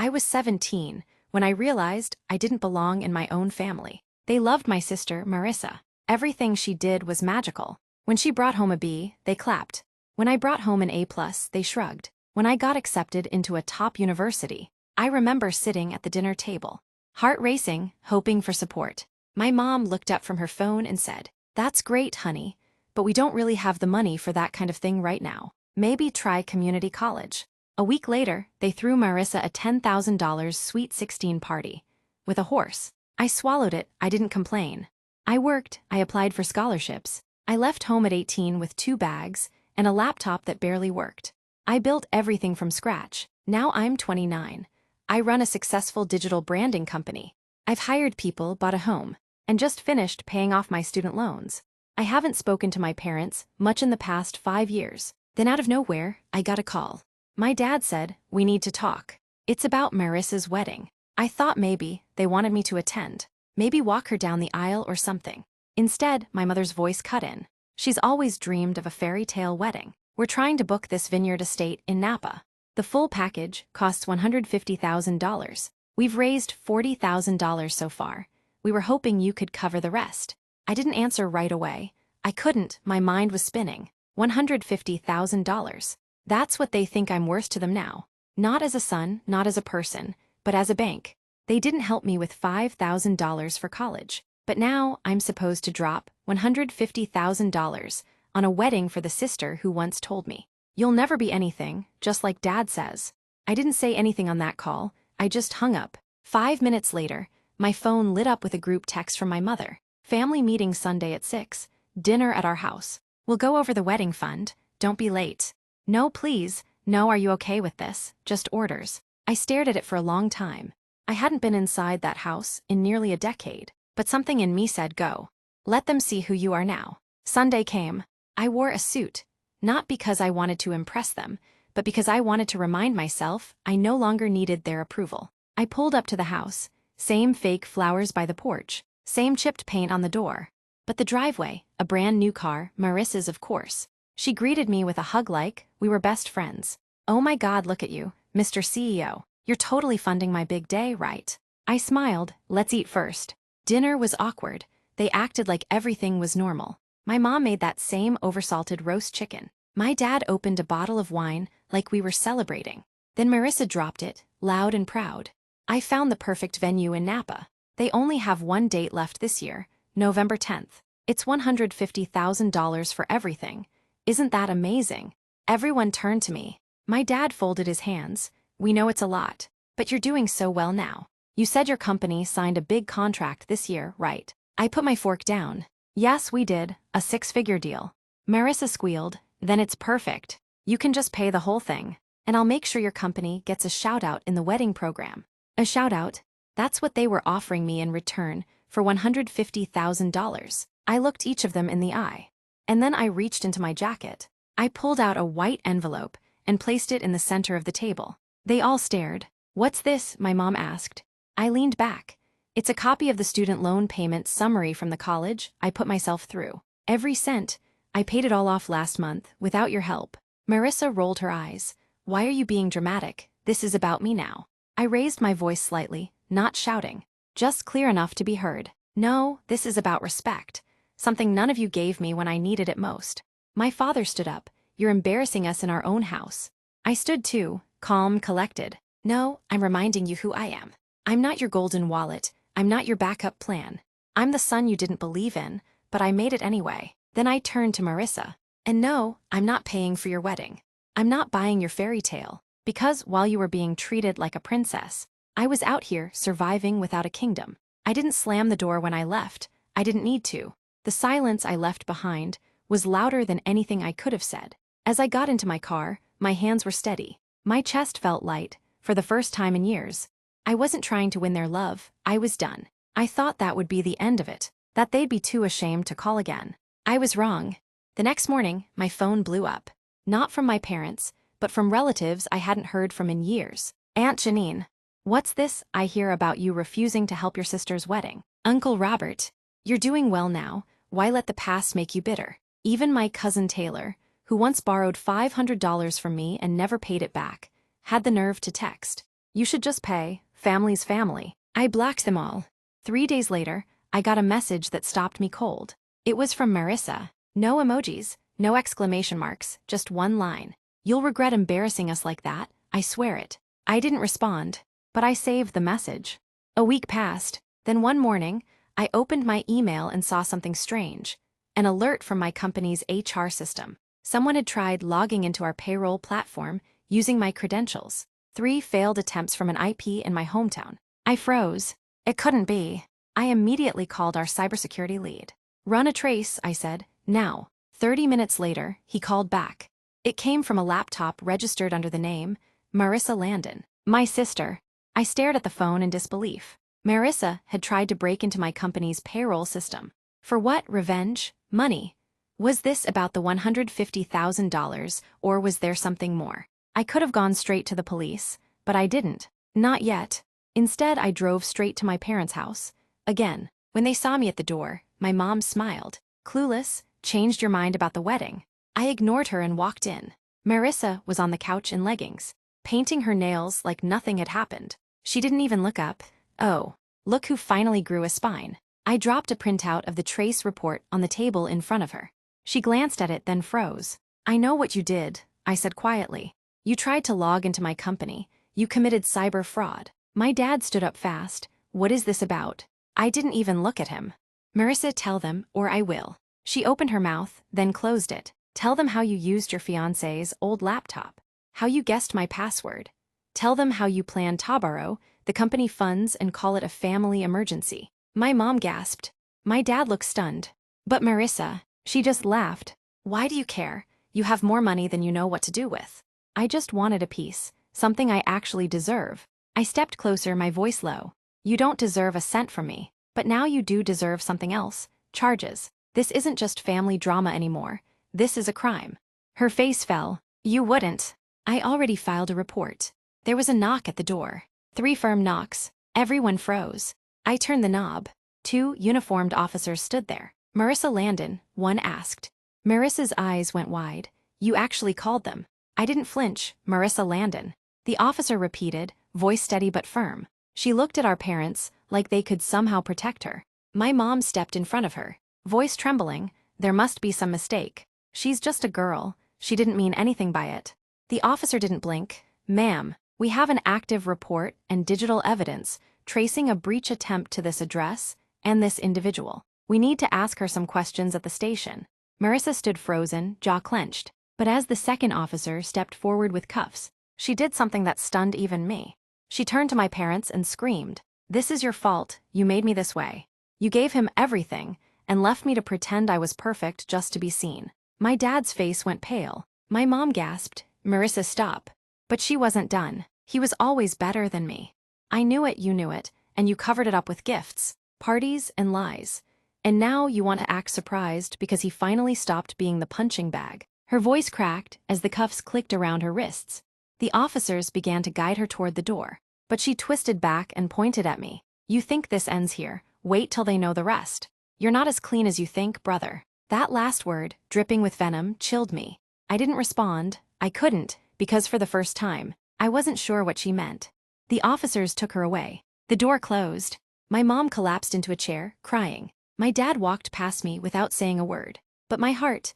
I was 17 when I realized I didn't belong in my own family. They loved my sister, Marissa. Everything she did was magical. When she brought home a B, they clapped. When I brought home an A+, they shrugged. When I got accepted into a top university, I remember sitting at the dinner table, heart racing, hoping for support. My mom looked up from her phone and said, "That's great, honey, but we don't really have the money for that kind of thing right now. Maybe try community college." A week later, they threw Marissa a $10,000 Sweet 16 party with a horse. I swallowed it, I didn't complain. I worked, I applied for scholarships. I left home at 18 with 2 bags and a laptop that barely worked. I built everything from scratch. Now I'm 29. I run a successful digital branding company. I've hired people, bought a home, and just finished paying off my student loans. I haven't spoken to my parents much in the past 5 years. Then out of nowhere, I got a call. My dad said, "We need to talk. It's about Marissa's wedding." I thought maybe they wanted me to attend, maybe walk her down the aisle or something. Instead, my mother's voice cut in. She's always dreamed of a fairy tale wedding. "We're trying to book this vineyard estate in Napa. The full package costs $150,000. We've raised $40,000 so far. We were hoping you could cover the rest." I didn't answer right away. I couldn't, my mind was spinning. $150,000. That's what they think I'm worth to them now. Not as a son, not as a person, but as a bank. They didn't help me with $5,000 for college. But now I'm supposed to drop $150,000 on a wedding for the sister who once told me, "You'll never be anything, just like Dad says." I didn't say anything on that call, I just hung up. 5 minutes later, my phone lit up with a group text from my mother. "Family meeting Sunday at 6, dinner at our house. We'll go over the wedding fund, don't be late." "No, please, no, are you okay with this? Just orders." I stared at it for a long time. I hadn't been inside that house in nearly a decade, but something in me said go. Let them see who you are now. Sunday came. I wore a suit, not because I wanted to impress them, but because I wanted to remind myself I no longer needed their approval. I pulled up to the house, same fake flowers by the porch, same chipped paint on the door. But the driveway, a brand new car, Marissa's of course. She greeted me with a hug like we were best friends. "Oh my God, look at you, Mr. CEO. You're totally funding my big day, right?" I smiled. "Let's eat first." Dinner was awkward. They acted like everything was normal. My mom made that same oversalted roast chicken. My dad opened a bottle of wine like we were celebrating. Then Marissa dropped it, loud and proud. I found the perfect venue in Napa. They only have one date left this year, November 10th. It's $150,000 for everything. Isn't that amazing? Everyone turned to me. My dad folded his hands. "We know it's a lot, but you're doing so well now. You said your company signed a big contract this year, right?" I put my fork down. "Yes, we did, a 6-figure deal." Marissa squealed, "Then it's perfect. You can just pay the whole thing, and I'll make sure your company gets a shout-out in the wedding program." A shout-out? That's what they were offering me in return for $150,000. I looked each of them in the eye. And then I reached into my jacket. I pulled out a white envelope and placed it in the center of the table. They all stared. "What's this?" my mom asked. I leaned back. "It's a copy of the student loan payment summary from the college I put myself through. Every cent. I paid it all off last month, without your help." Marissa rolled her eyes. "Why are you being dramatic? This is about me now." I raised my voice slightly, not shouting, just clear enough to be heard. "No, this is about respect. Something none of you gave me when I needed it most." My father stood up. "You're embarrassing us in our own house." I stood too, calm, collected. "No, I'm reminding you who I am. I'm not your golden wallet. I'm not your backup plan. I'm the son you didn't believe in, but I made it anyway." Then I turned to Marissa. "And no, I'm not paying for your wedding. I'm not buying your fairy tale. Because while you were being treated like a princess, I was out here surviving without a kingdom. I didn't slam the door when I left. I didn't need to. The silence I left behind was louder than anything I could have said. As I got into my car, my hands were steady. My chest felt light, for the first time in years. I wasn't trying to win their love, I was done. I thought that would be the end of it, that they'd be too ashamed to call again. I was wrong. The next morning, my phone blew up. Not from my parents, but from relatives I hadn't heard from in years. "Aunt Janine, what's this I hear about you refusing to help your sister's wedding? Uncle Robert, you're doing well now, why let the past make you bitter?" Even my cousin Taylor, who once borrowed $500 from me and never paid it back, had the nerve to text. You should just pay. Family's family. I blocked them all. 3 days later, I got a message that stopped me cold. It was from Marissa. No emojis, no exclamation marks, just one line. You'll regret embarrassing us like that, I swear it. I didn't respond, but I saved the message. A week passed, then one morning, I opened my email and saw something strange. An alert from my company's HR system. Someone had tried logging into our payroll platform using my credentials. 3 failed attempts from an IP in my hometown. I froze. It couldn't be. I immediately called our cybersecurity lead. Run a trace, I said, now. 30 minutes later, he called back. It came from a laptop registered under the name Marissa Landon, my sister. I stared at the phone in disbelief. Marissa had tried to break into my company's payroll system. For what? Revenge? Money? Was this about the $150,000, or was there something more? I could have gone straight to the police, but I didn't. Not yet. Instead, I drove straight to my parents' house. Again, when they saw me at the door, my mom smiled. Clueless, changed your mind about the wedding. I ignored her and walked in. Marissa was on the couch in leggings, painting her nails like nothing had happened. She didn't even look up. Oh, look who finally grew a spine. I dropped a printout of the trace report on the table in front of her. She glanced at it, then froze. I know what you did, I said quietly. You tried to log into my company. You committed cyber fraud. My dad stood up fast. What is this about? I didn't even look at him. Marissa, tell them, or I will. She opened her mouth, then closed it. Tell them how you used your fiancé's old laptop. How you guessed my password. Tell them how you planned to borrow the company funds and call it a family emergency. My mom gasped. My dad looked stunned. But Marissa, she just laughed. Why do you care? You have more money than you know what to do with. I just wanted a piece, something I actually deserve. I stepped closer, my voice low. You don't deserve a cent from me, but now you do deserve something else. Charges. This isn't just family drama anymore. This is a crime. Her face fell. You wouldn't. I already filed a report. There was a knock at the door. 3 firm knocks. Everyone froze. I turned the knob. 2 uniformed officers stood there. Marissa Landon, one asked. Marissa's eyes went wide. You actually called them. I didn't flinch. Marissa Landon. The officer repeated, voice steady but firm. She looked at our parents like they could somehow protect her. My mom stepped in front of her, voice trembling. There must be some mistake. She's just a girl. She didn't mean anything by it. The officer didn't blink. Ma'am, we have an active report and digital evidence tracing a breach attempt to this address and this individual. We need to ask her some questions at the station. Marissa stood frozen, jaw clenched. But as the second officer stepped forward with cuffs, she did something that stunned even me. She turned to my parents and screamed, "This is your fault. You made me this way. You gave him everything and left me to pretend I was perfect just to be seen." My dad's face went pale. My mom gasped, "Marissa, stop." But she wasn't done. He was always better than me. I knew it, you knew it, and you covered it up with gifts, parties, and lies. And now you want to act surprised because he finally stopped being the punching bag. Her voice cracked as the cuffs clicked around her wrists. The officers began to guide her toward the door, but she twisted back and pointed at me. You think this ends here? Wait till they know the rest. You're not as clean as you think, brother. That last word, dripping with venom, chilled me. I didn't respond. I couldn't, because for the first time, I wasn't sure what she meant. The officers took her away. The door closed. My mom collapsed into a chair, crying. My dad walked past me without saying a word. But my heart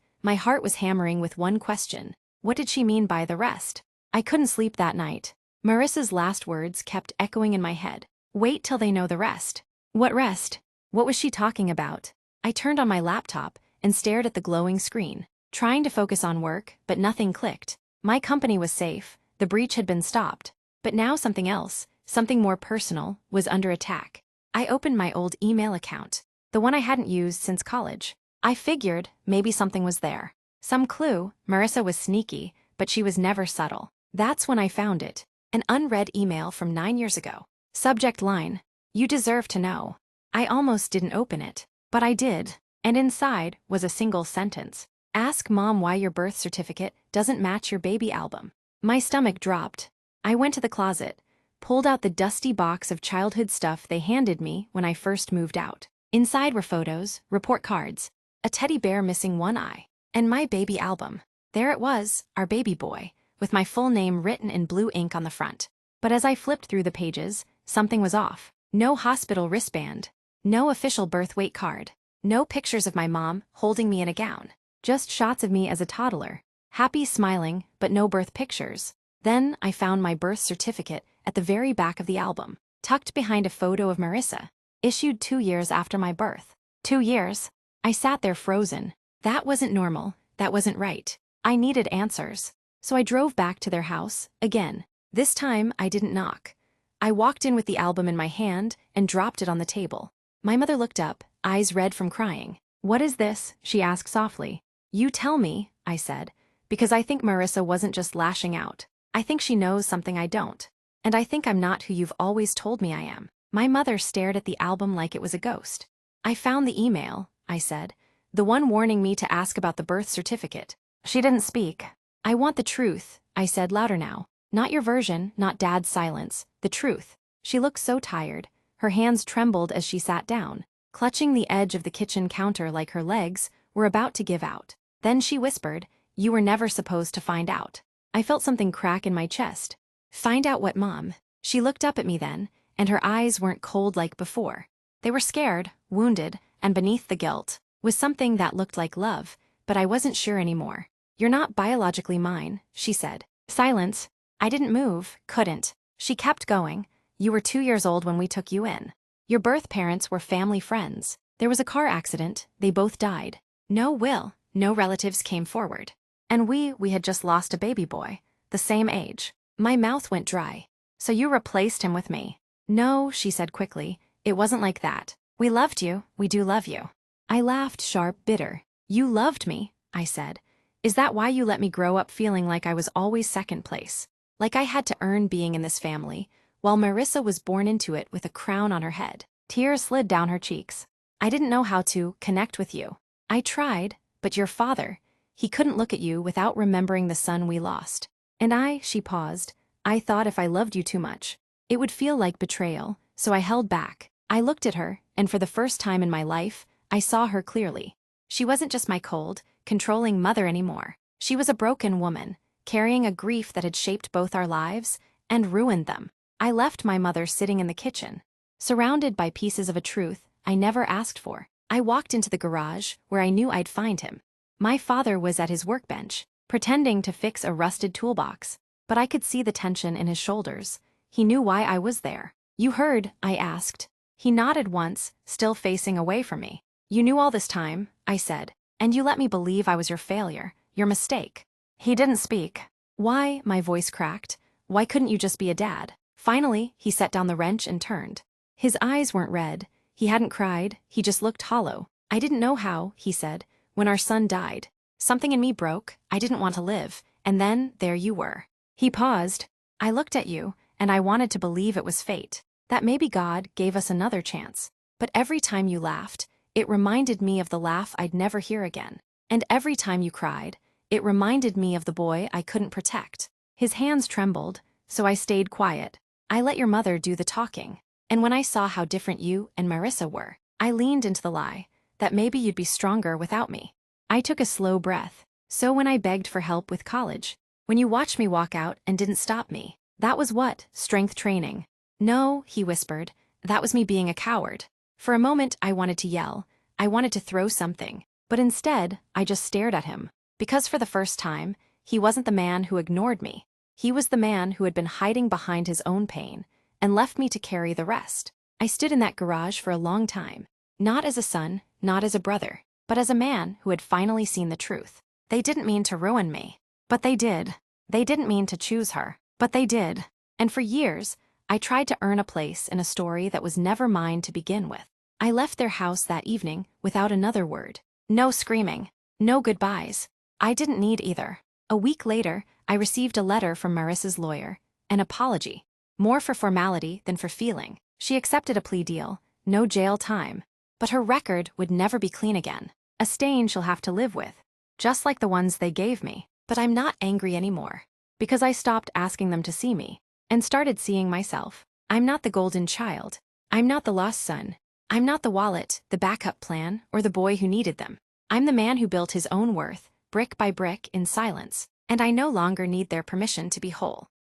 was hammering with one question. What did she mean by the rest? I couldn't sleep that night. Marissa's last words kept echoing in my head. Wait till they know the rest. What rest? What was she talking about? I turned on my laptop and stared at the glowing screen, trying to focus on work, but nothing clicked. My company was safe. The breach had been stopped. But now something else, something more personal, was under attack. I opened my old email account, the one I hadn't used since college. I figured maybe something was there. Some clue. Marissa was sneaky, but she was never subtle. That's when I found it. An unread email from 9 years ago. Subject line, "You deserve to know." I almost didn't open it, but I did. And inside was a single sentence. Ask mom why your birth certificate doesn't match your baby album. My stomach dropped. I went to the closet, pulled out the dusty box of childhood stuff they handed me when I first moved out. Inside were photos, report cards, a teddy bear missing one eye, and my baby album. There it was, our baby boy, with my full name written in blue ink on the front. But as I flipped through the pages, something was off. No hospital wristband. No official birth weight card. No pictures of my mom holding me in a gown. Just shots of me as a toddler. Happy, smiling, but no birth pictures. Then I found my birth certificate at the very back of the album, tucked behind a photo of Marissa, issued 2 years after my birth. 2 years? I sat there frozen. That wasn't normal. That wasn't right. I needed answers. So I drove back to their house, again. This time, I didn't knock. I walked in with the album in my hand and dropped it on the table. My mother looked up, eyes red from crying. "What is this?" she asked softly. "You tell me," I said, because I think Marissa wasn't just lashing out. I think she knows something I don't. And I think I'm not who you've always told me I am. My mother stared at the album like it was a ghost. "I found the email," I said, "the one warning me to ask about the birth certificate." She didn't speak. "I want the truth," I said louder now. "Not your version, not Dad's silence, the truth." She looked so tired. Her hands trembled as she sat down, clutching the edge of the kitchen counter like her legs were about to give out. Then she whispered, "You were never supposed to find out." I felt something crack in my chest. "Find out what, Mom?" She looked up at me then, and her eyes weren't cold like before. They were scared, wounded, and beneath the guilt was something that looked like love, but I wasn't sure anymore. "You're not biologically mine," she said. Silence. I didn't move, couldn't. She kept going. "You were 2 years old when we took you in. Your birth parents were family friends. There was a car accident, they both died. No will, no relatives came forward. And we had just lost a baby boy, the same age." My mouth went dry. "So you replaced him with me?" "No," she said quickly, "it wasn't like that. We loved you, we do love you." I laughed sharp, bitter. "You loved me," I said. "Is that why you let me grow up feeling like I was always second place? Like I had to earn being in this family, while Marissa was born into it with a crown on her head?" Tears slid down her cheeks. "I didn't know how to connect with you. I tried, but your father, he couldn't look at you without remembering the son we lost. And she paused, "I thought if I loved you too much, it would feel like betrayal, so I held back." I looked at her, and for the first time in my life, I saw her clearly. She wasn't just my cold, controlling mother anymore. She was a broken woman, carrying a grief that had shaped both our lives and ruined them. I left my mother sitting in the kitchen, surrounded by pieces of a truth I never asked for. I walked into the garage, where I knew I'd find him. My father was at his workbench, pretending to fix a rusted toolbox, but I could see the tension in his shoulders. He knew why I was there. "You heard?" I asked. He nodded once, still facing away from me. "You knew all this time," I said, "and you let me believe I was your failure, your mistake." He didn't speak. "Why?" my voice cracked. "Why couldn't you just be a dad?" Finally, he set down the wrench and turned. His eyes weren't red. He hadn't cried, he just looked hollow. "I didn't know how," he said, "when our son died. Something in me broke, I didn't want to live, and then there you were." He paused. "I looked at you, and I wanted to believe it was fate, that maybe God gave us another chance. But every time you laughed, it reminded me of the laugh I'd never hear again. And every time you cried, it reminded me of the boy I couldn't protect." His hands trembled, so I stayed quiet. "I let your mother do the talking. And when I saw how different you and Marissa were, I leaned into the lie, that maybe you'd be stronger without me." I took a slow breath. "So when I begged for help with college, when you watched me walk out and didn't stop me, that was what? Strength training?" "No," he whispered, "that was me being a coward." For a moment I wanted to yell. I wanted to throw something. But instead, I just stared at him. Because for the first time, he wasn't the man who ignored me. He was the man who had been hiding behind his own pain and left me to carry the rest. I stood in that garage for a long time, not as a son, not as a brother, but as a man who had finally seen the truth. They didn't mean to ruin me, but they did. They didn't mean to choose her, but they did. And for years, I tried to earn a place in a story that was never mine to begin with. I left their house that evening without another word. No screaming, no goodbyes. I didn't need either. A week later, I received a letter from Marissa's lawyer, an apology. More for formality than for feeling. She accepted a plea deal, no jail time. But her record would never be clean again. A stain she'll have to live with, just like the ones they gave me. But I'm not angry anymore, because I stopped asking them to see me, and started seeing myself. I'm not the golden child. I'm not the lost son. I'm not the wallet, the backup plan, or the boy who needed them. I'm the man who built his own worth, brick by brick, in silence, and I no longer need their permission to be whole.